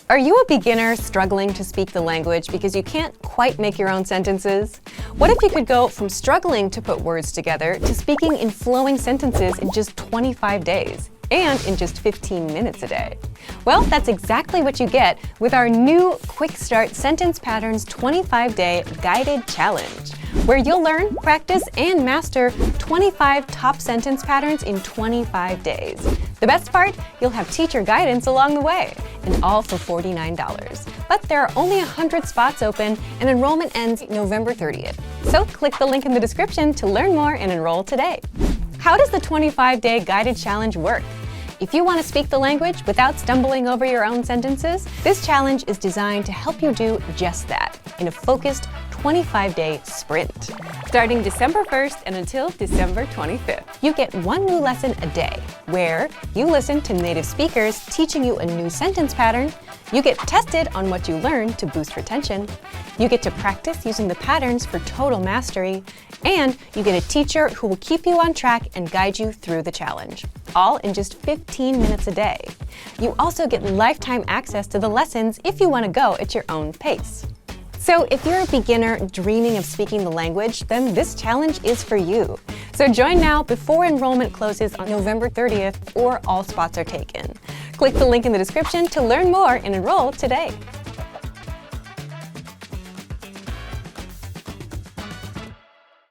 Are you a beginner struggling to speak the language because you can't quite make your own sentences? What if you could go from struggling to put words together to speaking in flowing sentences in just 25 days? And in just 15 minutes a day. Well, that's exactly what you get with our new Quick Start Sentence Patterns 25-Day Guided Challenge, where you'll learn, practice, and master 25 top sentence patterns in 25 days. The best part? You'll have teacher guidance along the way, and all for $49. But there are only 100 spots open, and enrollment ends November 30th. So click the link in the description to learn more and enroll today. How does the 25-day guided challenge work? If you want to speak the language without stumbling over your own sentences, this challenge is designed to help you do just that in a focused 25-day sprint. Starting December 1st and until December 25th, you get one new lesson a day, where you listen to native speakers teaching you a new sentence pattern, you get tested on what you learned to boost retention, you get to practice using the patterns for total mastery, and you get a teacher who will keep you on track and guide you through the challenge, all in just 15 minutes a day. You also get lifetime access to the lessons if you want to go at your own pace. So if you're a beginner dreaming of speaking the language, then this challenge is for you. So join now before enrollment closes on November 30th or all spots are taken. Click the link in the description to learn more and enroll today.